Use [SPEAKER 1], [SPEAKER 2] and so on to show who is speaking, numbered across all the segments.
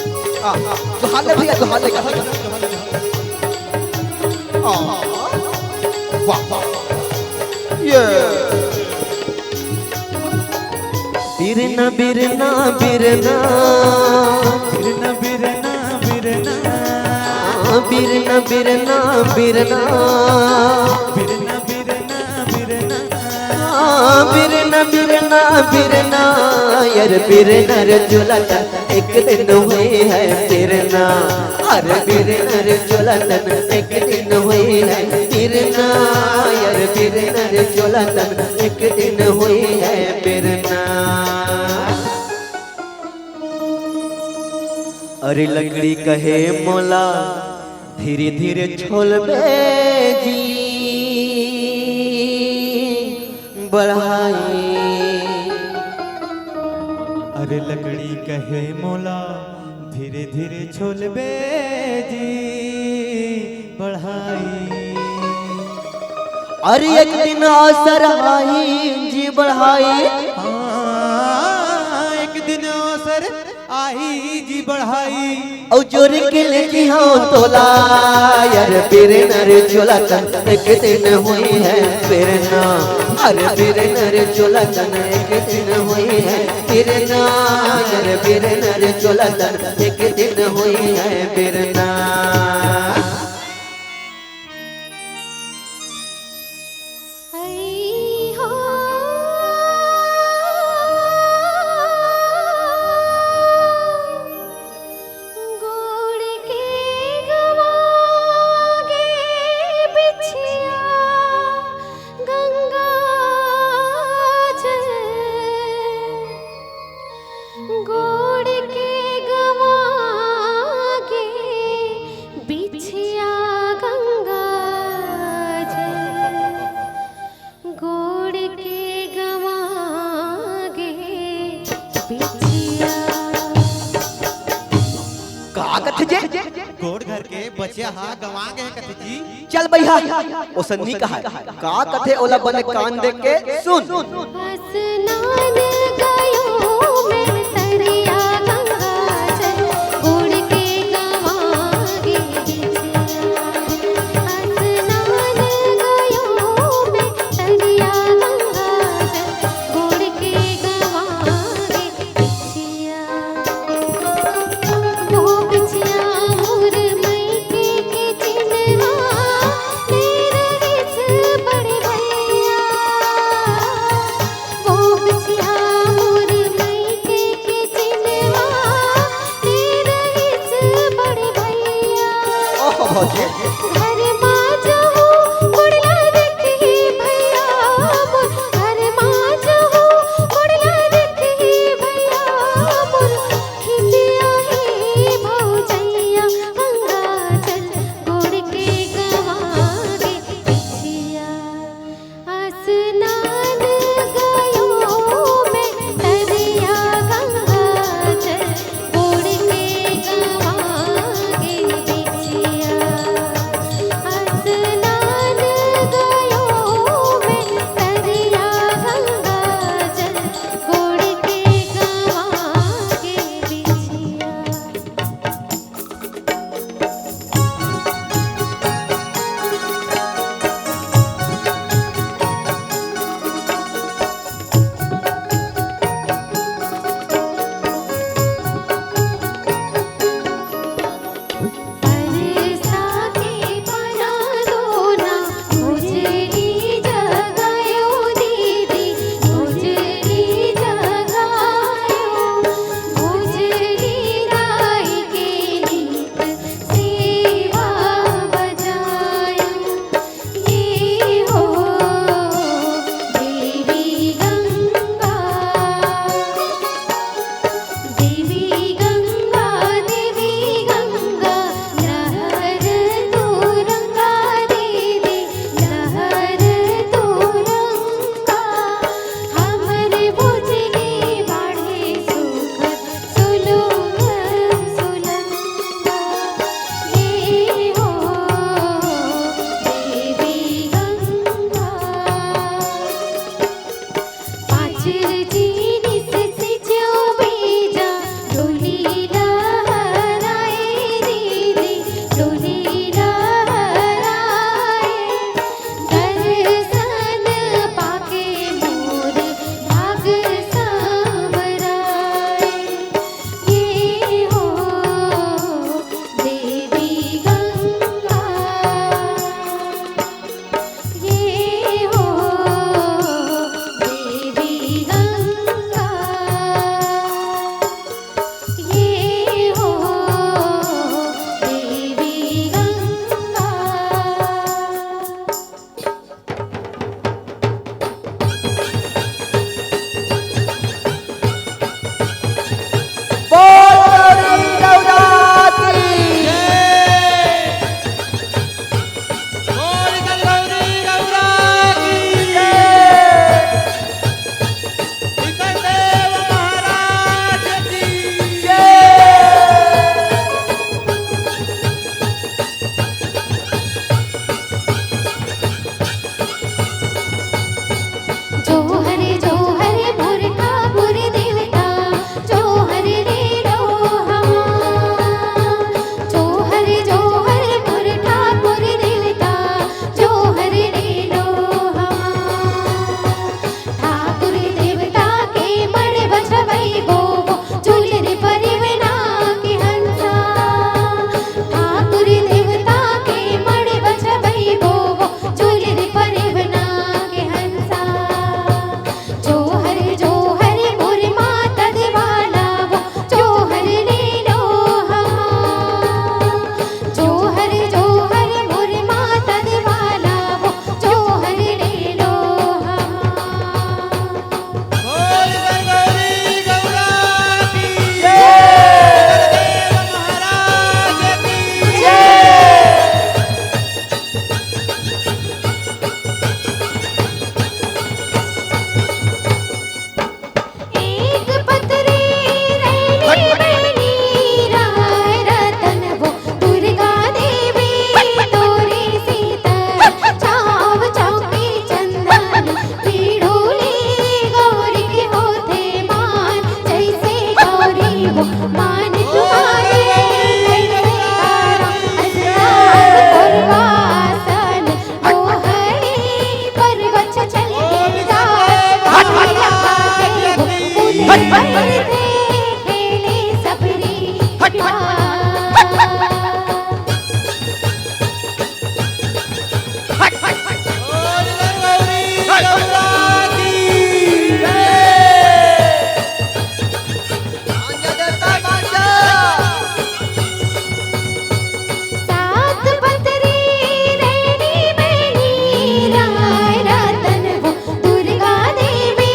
[SPEAKER 1] जोहाले भैया जोहाले वाह ये
[SPEAKER 2] बिरना बिरना बिरना
[SPEAKER 3] बिरना बिरना बिरना
[SPEAKER 2] बिरना बिरना बिरना
[SPEAKER 3] बिरना बिरना
[SPEAKER 2] बिरना
[SPEAKER 3] बिरना
[SPEAKER 2] बिरना बिरना यार बिरना रे जुलतन एक दिन हुई है बिरना अरे बिरना रे जुलतन एक दिन हुई है बिरना यार बिरना रे जुलतन एक दिन हुई है बिरना। अरे लकड़ी कहे मोला धीरे धीरे छोलबे जी बढ़ाई।
[SPEAKER 3] अरे लकड़ी कहे मोला धीरे धीरे छोलबे जी बढ़ाई।
[SPEAKER 2] अरे एक दिन असर आई जी बढ़ाई।
[SPEAKER 3] हाँ एक दिन अवसर आई जी बढ़ाई।
[SPEAKER 2] और जोर के लेके हाँ तोला यार बिरना रे चोलतन एक दिन हुई है बिरना अरे बिरना रे चोलतन एक दिन हुई है बिरना यार बिरना रे चोलतन एक दिन हुई है बिरना।
[SPEAKER 3] गोड़ घर के बच्चे हाँ गवा गए कथे जी।
[SPEAKER 2] चल भैया ओ सन्नी कहा का कथे ओला बने कान देख के सुन।
[SPEAKER 4] मान तुम्हारे कैसे करा असरार कुर्बासन वो हरी पर्वत चल गया पानी लगाते वो फूल पड़ते खेले सबरी प्यार सात पतरी रेडी बेनी राय रतन वो दुर्गा देवी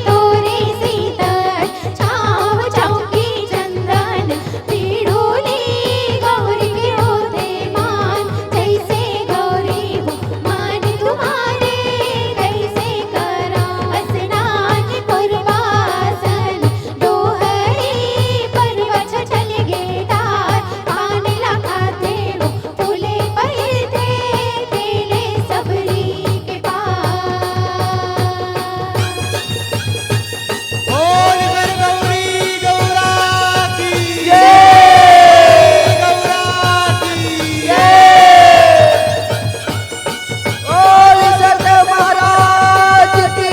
[SPEAKER 4] तोरे सीतर छाव चौकी चंदन पीड़ोली गौरी के होते मान जैसे गौरी हो मान तुम्हारे कैसे करा स्नान कुर्बासन दोहरी पर्वत चल गे तार पानी लगाते वो फूले पड़ते तेले सबरी के पार
[SPEAKER 3] गौरी गौरा की गौरा की
[SPEAKER 1] बोल सरदेव महाराज की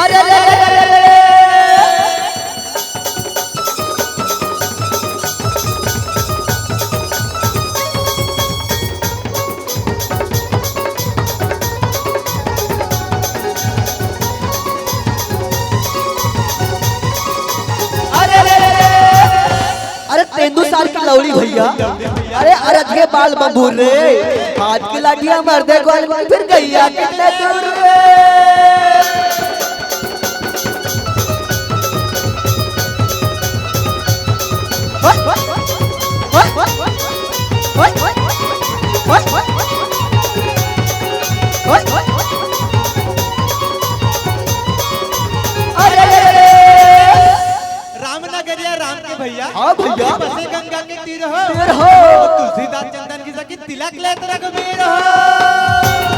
[SPEAKER 1] अरे अरे अरे अरे अरे अरे तेंदू साल की लौड़ी भैया अरे अरे के बाल बबूर रे हाथ की लाठियां मार दे गोल फिर गैया कितने दूर रे
[SPEAKER 3] रामनगरिया राम के भैया
[SPEAKER 1] हाँ भैया।
[SPEAKER 3] बसे गंगा के तीर हो
[SPEAKER 1] तीर हो।
[SPEAKER 3] तुलसीदास चंदन की सखी तिलक ले रघुवीर हो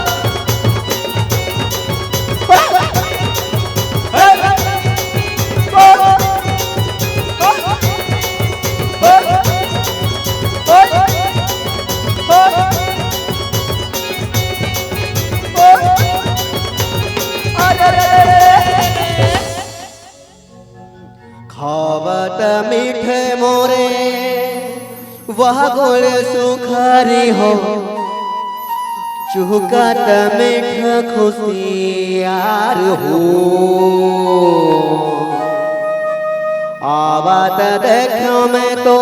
[SPEAKER 2] खावत मीठे मोरे वह गुड़ सुखारी हो चुहकत मीठ खुशियार हो आवत देखो मैं तो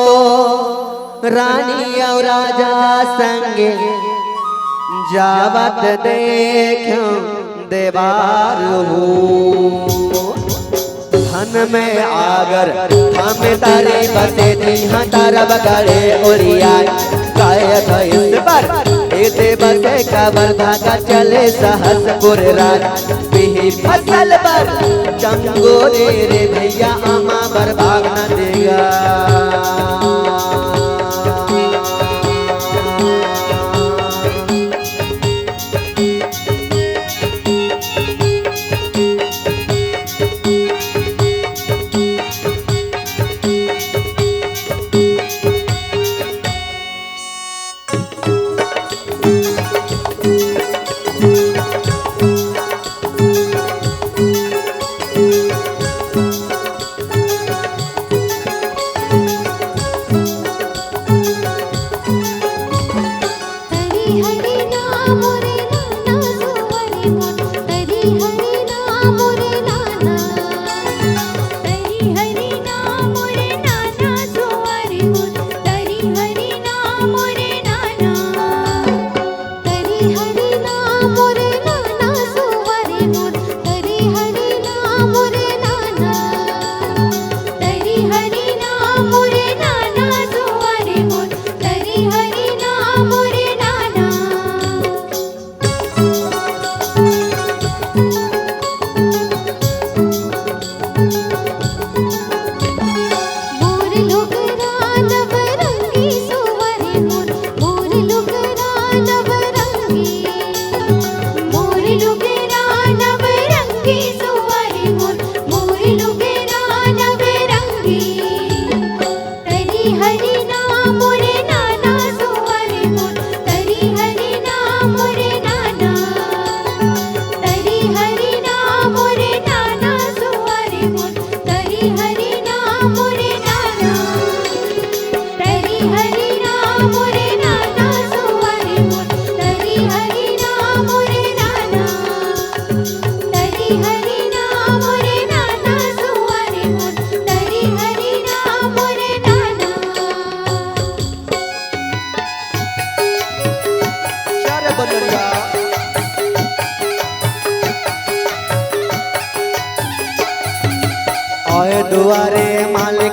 [SPEAKER 2] रानी और राजा संगे जावत देखो देवार हो धन में आगर हम तारे बसे हाँ तारा बगाड़े ओरिया गायक इस पर एते बसे कबर धागा चले सहसपुर रात बिही फसल पर चंगोरे रे भैया आमा बर भाग न देगा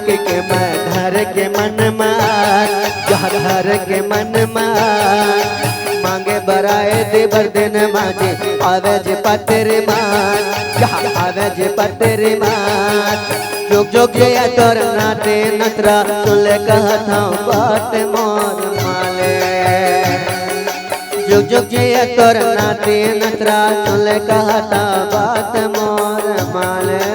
[SPEAKER 2] के मैं धर के मन मान, जहाँ धर के मन मान, मांगे बराए देवर दिन माजे, आवे जे पत्थर मान, जहाँ आवे जे पत्थर मान। जोग जोग ये तोर नाते नतरा, सुले कहता बात मोर माले। जोग जोग ये तोर नाते नतरा, सुले कहता बात मोर माले।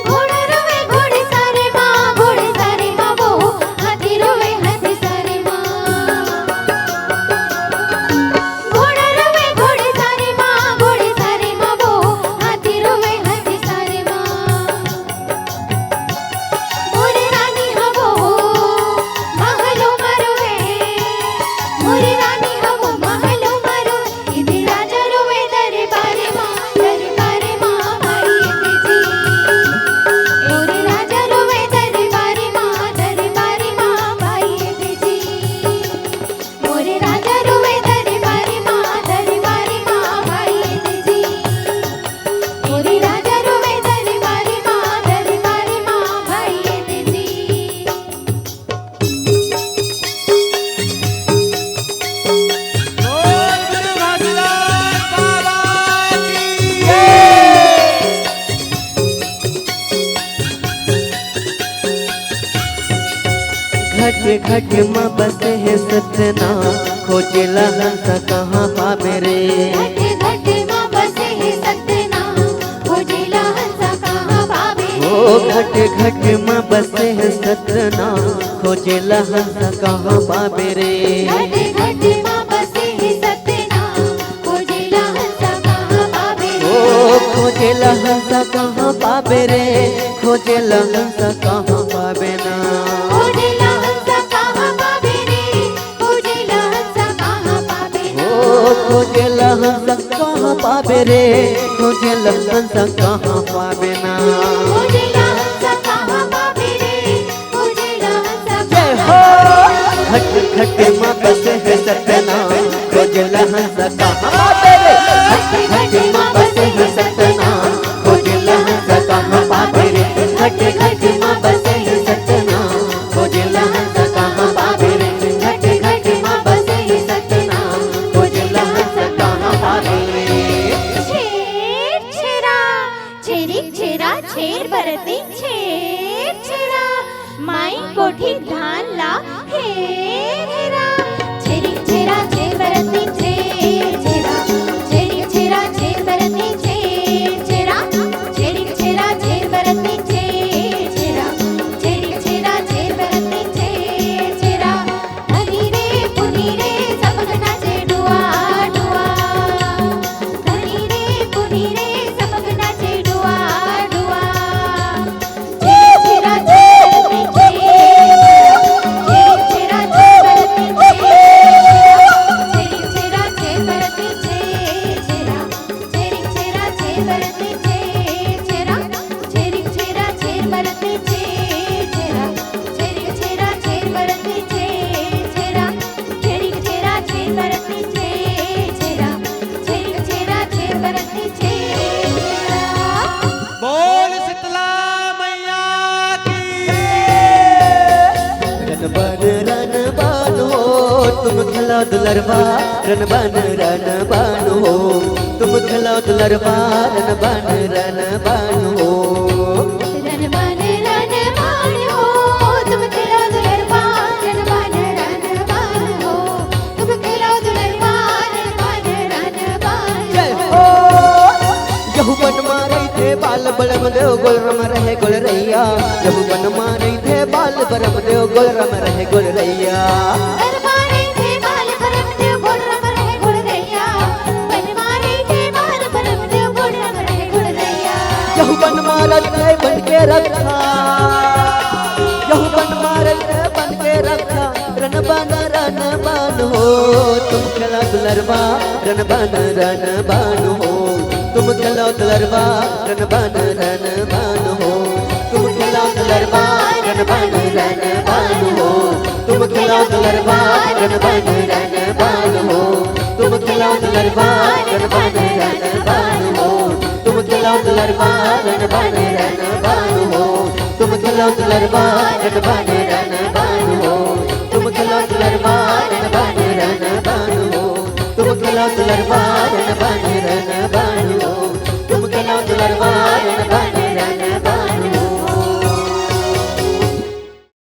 [SPEAKER 4] घोड़े रोवे घोड़े सारे माँ, घोड़े सारे माँ वो, हाथी रोवे हाथी सारे माँ। घोड़े रोवे घोड़े सारे माँ, घोड़े सारे माँ वो, हाथी रोवे हाथी सारे माँ। मोरे रानी हवो महलो मरोवे, मोरे रानी हवो महलो मरो, इधे राजा रोवे दरबारे माँ, दरबारे माँ भाई जी। मोरे राजा रोवे दरबारे माँ, दरबारे माँ भाई जी। मोरे राजा रोवे दरबारे माँ, दरबारे माँ भाई जी। मोरे राजा रोवे दरबारे माँ, दरबारे माँ भाई जी।
[SPEAKER 3] बोल गुरु घासीदास बाबा की
[SPEAKER 2] घट घट माँ बसे है सतना, खोजेला हंसा कहाँ पावे रे।
[SPEAKER 4] घट घट माँ बसे है सतना, खोजेला हंसा कहाँ पावे रे।
[SPEAKER 2] ओ घट घट माँ बसे है सतना, खोजेला हंसा कहाँ पावे रे।
[SPEAKER 4] घट घट माँ बसे है सतना, खोजेला हंसा कहाँ पावे रे।
[SPEAKER 2] ओ खोजेला हंसा कहाँ पावे रे, खोजेला हंसा कहाँ पावे ना।
[SPEAKER 4] खोजेला हंसा कहाँ पावे रे, खोजेला हंसा कहाँ पावे रे।
[SPEAKER 2] ओ खोजेला हंसा कहाँ पावे रे, खोजेला हंसा कहाँ पावे ना।
[SPEAKER 4] खोजेला हंसा कहाँ पावे रे, खोजेला हंसा
[SPEAKER 2] जय
[SPEAKER 4] कहाँ
[SPEAKER 2] हो। घट घट माँ बसे है सतना, खोजेला हंसा कहाँ पावे रे। घट घट माँ बसे है सतना, खोजेला हंसा कहाँ पावे रे। घट घट माँ बसे है सतना, खोजेला हंसा कहाँ पावे रे। घट घट माँ बसे है सतना, खोजेला हंसा कहाँ पावे रे।
[SPEAKER 4] छेर छेरा, छेरिक छेरा छेर बरती छेर छेरा, माई कोठी धान ला हेर हेरा। छेरिक छेरा छेर बरती छेर छेरा, छेरिक छेरा छेर बरती छेर छेरा, छेरिक छेरा छेर बरती छेर छेरा, छेरिक छेरा छेर बरती छेर छेरा। धनी रे पुनी रे सबक नाचे डुआ डुआ, धनी रे पुनी रे सबक नाचे डुआ डुआ। छेरिक छेरा छेर बरती छेर छेरा, छेरिक छेरा छेर बरती छेर छेरा, छेरिक छेरा छेर बरती छेर छेरा, छेरिक छेरा छेर बरती छेर छेरा, छेरिक छेरा छेर बरती छेर छेरा, छेरिक छेरा छेर बरती छेर छेरा, छेरिक छेरा छेर बरती छेर छेरा।
[SPEAKER 3] बोल शीतला मैया की
[SPEAKER 2] रन बन हो तुम खिला दुलरवा, रन बन हो तुम खिला दुलरवा, रन बन हो।
[SPEAKER 4] रन बन हो तुम खिलो दुलरवा, रन बन हो तुम खिलो दुलरवा, रन बन
[SPEAKER 2] जय हो। यहू बन मारे थे बाल बलम देव गोल रम रहे गोल रैया, यहू बन मारे थे बाल बलम देव गोल रम रहे गोल रैया।
[SPEAKER 4] दरबारे थे बाल भरम देव गोल रम रहे गोल रैया, दरबारे थे बाल भरम देव गोल रम रहे गोल रैया।
[SPEAKER 2] यहू बन मारत है बन के रखा, यहू बन मारत है बन के रखा, रन बन हो तुम खिला दुलरवा, रन बन हो तुम खिला दुलरवा, रन बन हो तुम खिला खिलाओ दुलरवा रन बन रन बन हो तुम खिलाओ दुलरवा रन बन रन बन हो तुम खिलाओ दुलरवा रन बन रन बन हो तुम खिलाओ दुलरवा रन बन रन बन हो तुम खिलाओ दुलरवा रन बन रन बन हो तुम खिलाओ दुलरवा रन बन रन बन हो तुम खिलाओ दुलरवा रन बन रन बन हो तुम खिलाओ दुलरवा